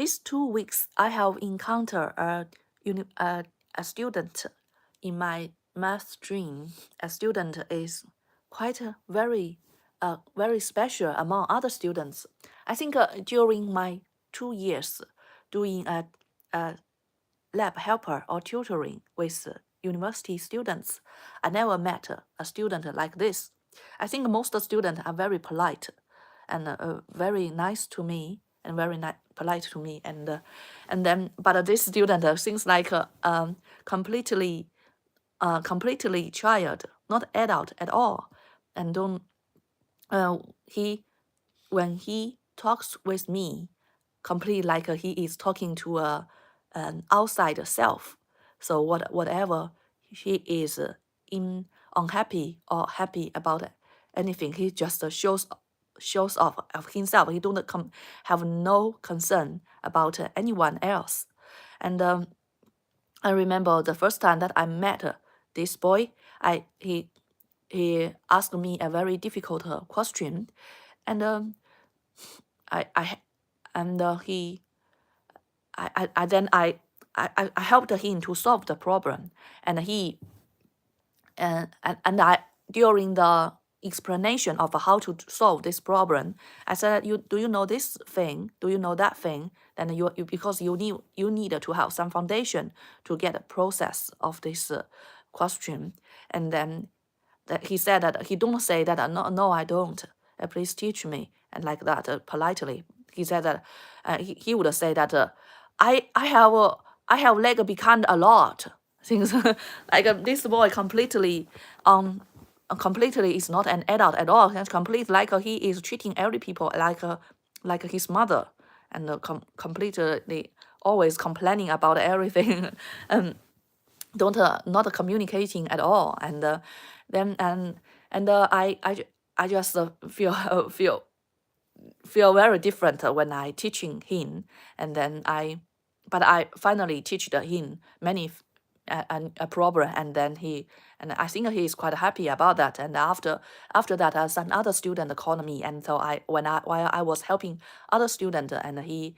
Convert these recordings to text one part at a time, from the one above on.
These 2 weeks, I have encountered a student in my math stream. A student is quite very special among other students. I think during my 2 years doing a lab helper or tutoring with university students, I never met a student like this. I think most students are very polite and very nice to me and very polite to me, and then but this student seems like completely child, not adult at all, and don't uh, he when he talks with me, completely like he is talking to an outside self. So whatever he is unhappy or happy about anything, he just shows off of himself. He don't have no concern about anyone else. And I remember the first time that I met this boy, I he asked me a very difficult question, and I and he I then I helped him to solve the problem, and he and I during the explanation of how to solve this problem, I said, you do you know this thing? Do you know that thing? Then you because you need to have some foundation to get a process of this question, and then that he said that he don't say that no I don't. Please teach me, and like that politely. He said that he would say that I have like become a lot things like this boy completely is not an adult at all. He's complete like he is treating every people like his mother, and completely always complaining about everything. um, don't not communicating at all, and then and I just feel feel very different when I teaching him, and then but I finally teach him many a problem, and then and I think he is quite happy about that. And after that, some other student called me, and so while I was helping other student, and he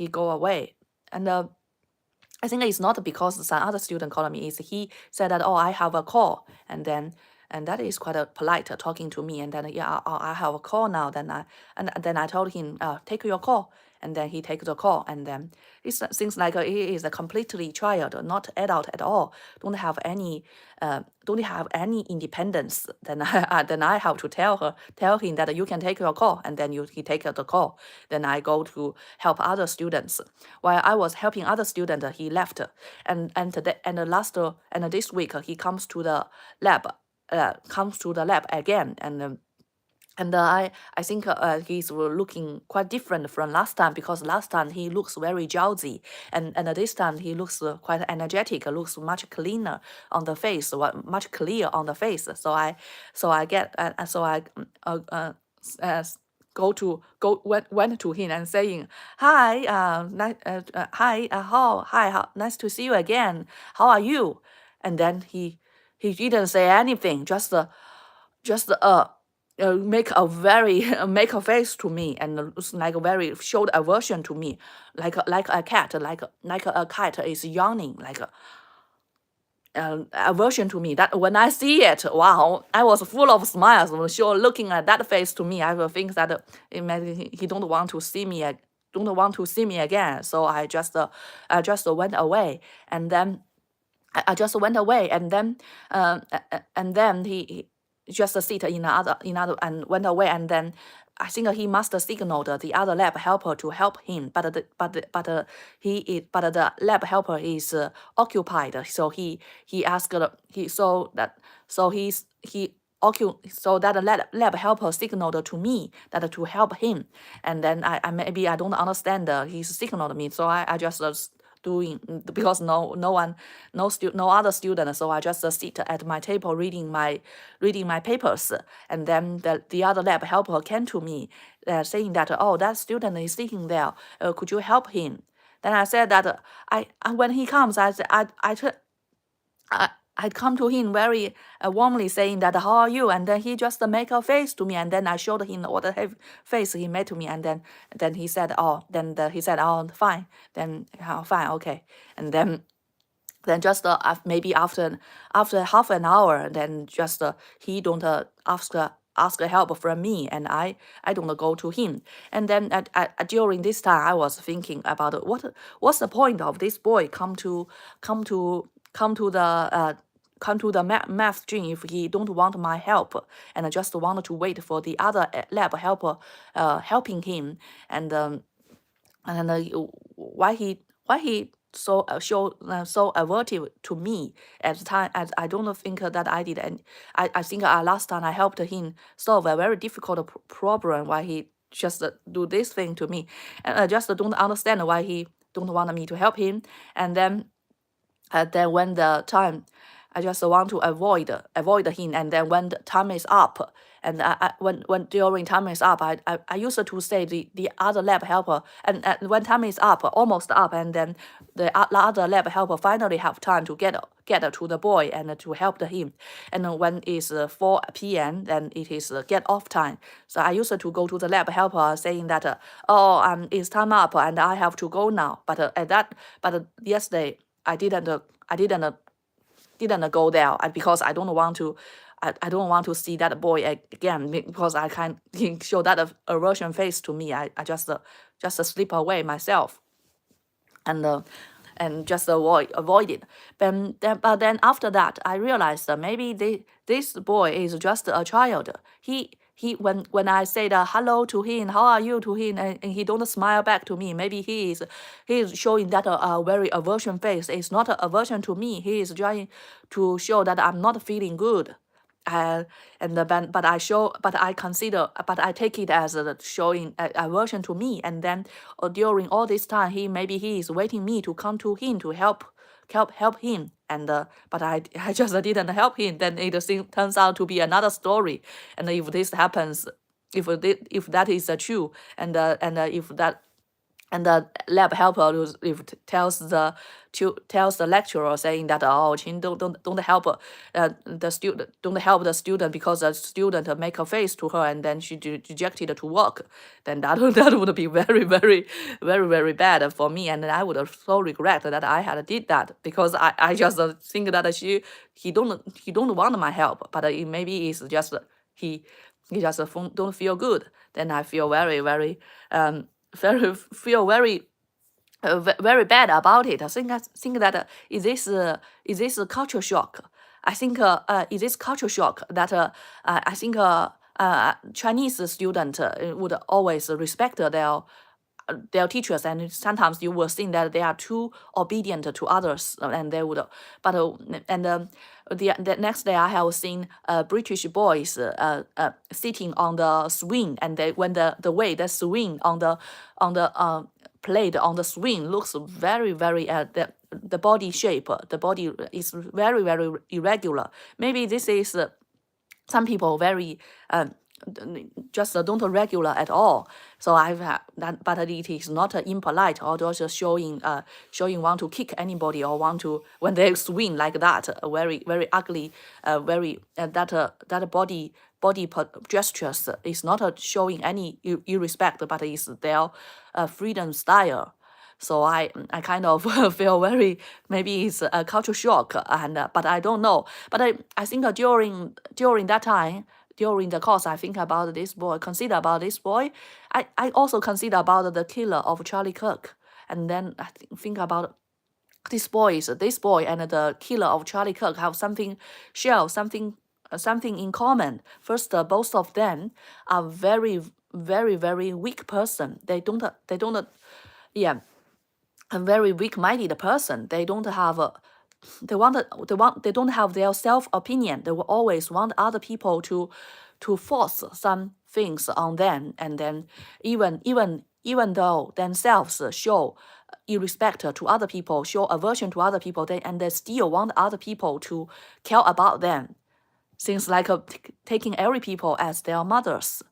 go away, and I think it's not because some other student called me. Is he said that, oh, I have a call, and then and that is quite a polite talking to me. And then yeah, I have a call now. And then I told him, take your call, and then he takes the call. And then it seems like he is a completely child, not adult at all. Don't have any independence. Then then I have to tell him that you can take your call, and then he take the call. Then I go to help other students. While I was helping other students, he left, and today and the last and this week he comes to the lab, again, and I think he's looking quite different from last time, because last time he looks very drowsy, and this time he looks quite energetic, looks much cleaner on the face, much clear on the face. So I get so I s- went to him and saying, hi, how nice to see you again, how are you? And then he didn't say anything, just make a very make a face to me, and looks like a very showed aversion to me, like a cat, like a cat is yawning, like aversion to me. That when I see it, wow, I was full of smiles. Sure, looking at that face to me, I will think that he don't want to see me. Don't want to see me again. So I just went away, and then I just went away, and then he just sit in another and went away, and then I think he must have signaled the other lab helper to help him, but the lab helper is occupied, so he asked he so that so he's he so that the lab helper signaled to me that to help him, and then I maybe I don't understand he signaled me, so I just doing because no one no other student, so I just sit at my table reading my papers, and then the other lab helper came to me saying that, oh, that student is sitting there, could you help him? Then I said that when he comes, I I'd come to him very warmly saying that, how are you? And then he just make a face to me, and then I showed him what the face he made to me, and then he said, oh, he said, oh, fine, then oh, fine, okay, and then just maybe after half an hour, then just he don't ask help from me, and I don't go to him. And then during this time, I was thinking about what's the point of this boy come to the math stream if he don't want my help, and just want to wait for the other lab helper helping him. And why he so so avertive to me at the time, as I don't think that I did. And I think last time I helped him solve a very difficult problem, why he just do this thing to me, and I just don't understand why he don't want me to help him. And then when the time, I just want to avoid him. And then when the time is up, and when during time is up, I used to say the other lab helper, and when time is up, almost up, and then the other lab helper finally have time to get to the boy and to help him. And when it's 4 p.m., then it is get off time. So I used to go to the lab helper saying that, oh, it's time up and I have to go now. But yesterday I didn't go there because I don't want to. I don't want to see that boy again, because I can't show that aversion face to me. I just slip away myself, and just avoid it. But then after that, I realized that maybe this boy is just a child. He when I said hello to him, how are you to him, and he don't smile back to me, maybe he is showing that a very aversion face. It's not an aversion to me. He is trying to show that I'm not feeling good. But I take it as showing aversion to me. And then during all this time, maybe he is waiting me to come to him to help him. And but I just didn't help him. Then it turns out to be another story. And if this happens, if that is true, and if that. And the lab helper tells the lecturer saying that, oh, Qin, don't help the student because the student make a face to her and then she rejected to work. Then that would be very, very, very, very bad for me, and I would so regret that I had did that, because I just think that he don't want my help, but maybe it's just he just don't feel good. Then I feel very, very feel very very bad about it. I think that is this a culture shock? I think is this culture shock that I think Chinese student would always respect their teachers, and sometimes you will think that they are too obedient to others, and they would. But the next day I have seen British boys sitting on the swing, and when the way they swing on the played on the swing looks very, very the body shape, the body is very, very irregular. Maybe this is some people very just don't regular at all. So I've had that, but it is not impolite or just showing want to kick anybody or want to, when they swing like that, very, very ugly, very that body gestures is not showing any irrespect, but is their freedom style. So I kind of feel very, maybe it's a culture shock, and but I don't know. But I think during that time, during the course, I think about this boy, consider about this boy. I also consider about the killer of Charlie Kirk, and then I think about this boy and the killer of Charlie Kirk have something in common. First, both of them are very, very, very weak person. They don't yeah, a very weak-minded person. They don't have they don't have their self-opinion. They will always want other people to force some things on them, and then even though themselves show irrespect to other people, show aversion to other people, and they still want other people to care about them. Things like taking every people as their mothers.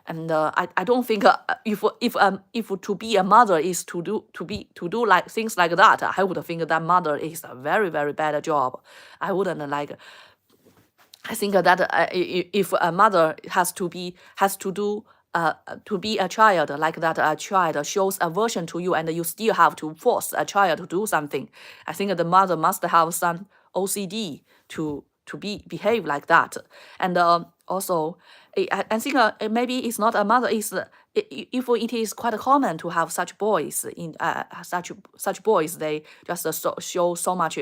And I don't think if to be a mother is to do like things like that, I would think that mother is a very very bad job. I wouldn't like. I think that if a mother has to do to be a child, like that a child shows aversion to you and you still have to force a child to do something, I think the mother must have some OCD to behave like that. And also I think maybe it's not a mother, is if it is quite common to have such boys in such boys, they just show so much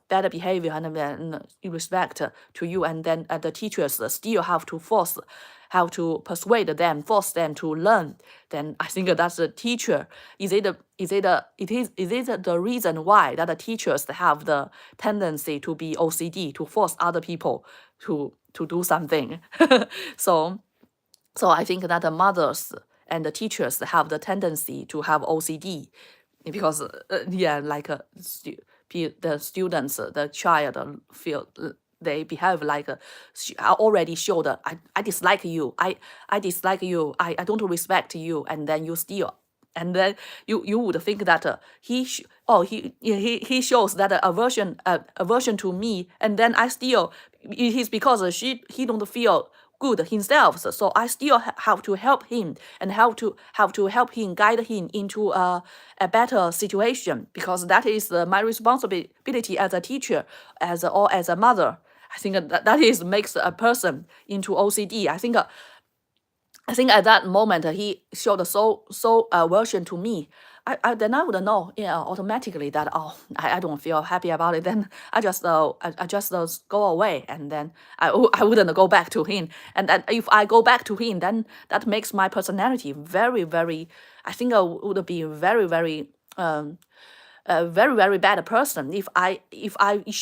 better behavior and respect to you, and then the teachers still have to persuade them, force them to learn. Then I think that's the teacher. Is it the reason why that the teachers have the tendency to be OCD, to force other people to do something? so I think that the mothers and the teachers have the tendency to have OCD, because like the students, the child feel they behave like I already showed I dislike you, I dislike you, I don't respect you, and then you still. And then you would think that he shows that aversion to me, and then I still, it is because he don't feel good himself, so I still have to help him and have to help him, guide him into a better situation, because that is my responsibility as a teacher, as a mother. I think that is makes a person into OCD. I think at that moment he showed so aversion to me. Then I would know, automatically that, I don't feel happy about it. Then I just go away, and then I wouldn't go back to him. And then if I go back to him, then that makes my personality very very. I think I would be very very a very very bad person if I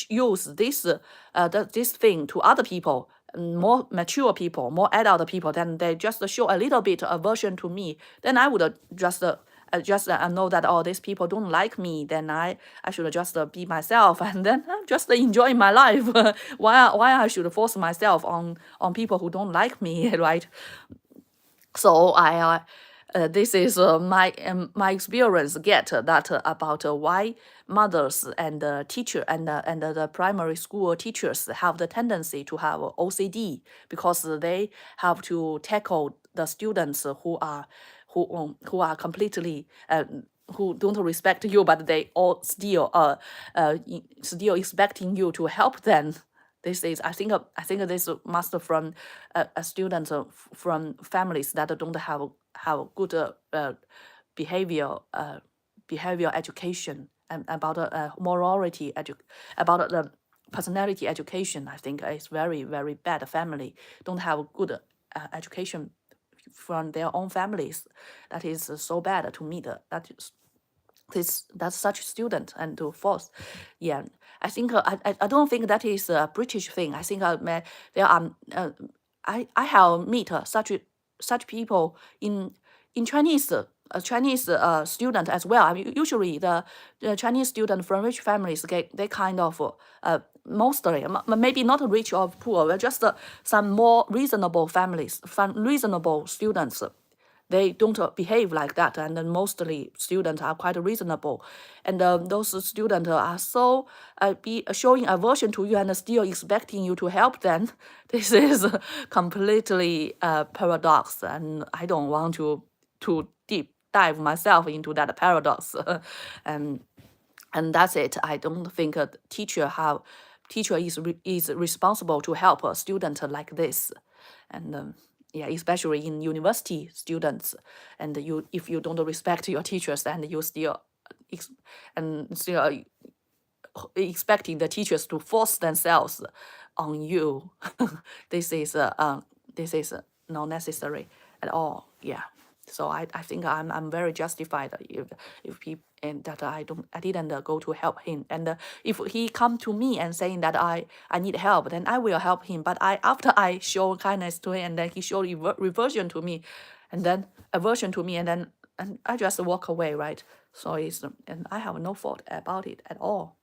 use this thing to other people, more mature people, more adult people. Then they just show a little bit aversion to me, then I would just know that, these people don't like me, then I should just be myself, and then just enjoy my life. why I should force myself on people who don't like me, right? So this is my experience get that about why mothers and teacher and the primary school teachers have the tendency to have OCD, because they have to tackle the students who are completely who don't respect you, but they all still expecting you to help them. This is, I think this must from a student from families that don't have good behavior education, and about morality about the personality education. I think it's very very bad. Family don't have good education from their own families. That is so bad to me. That's such student, and to force. Yeah, I think I don't think that is a British thing. I think there are I have met such people in Chinese. Chinese student as well. I mean, usually the Chinese student from rich families, they kind of mostly, maybe not rich or poor, but just some more reasonable families, reasonable students. They don't behave like that, and then mostly students are quite reasonable, and those students are so be showing aversion to you and still expecting you to help them. This is completely paradox, and I don't want to deep dive myself into that paradox. and that's it. I don't think a teacher is responsible to help a student like this, and yeah, especially in university students, and if you don't respect your teachers, and you still expecting the teachers to force themselves on you, this is not necessary at all. Yeah. So I think I'm very justified if people, and that I didn't go to help him, and if he come to me and saying that I need help, then I will help him. But after I show kindness to him, and then he show reversion to me, and then aversion to me, and I just walk away, right? So and I have no fault about it at all.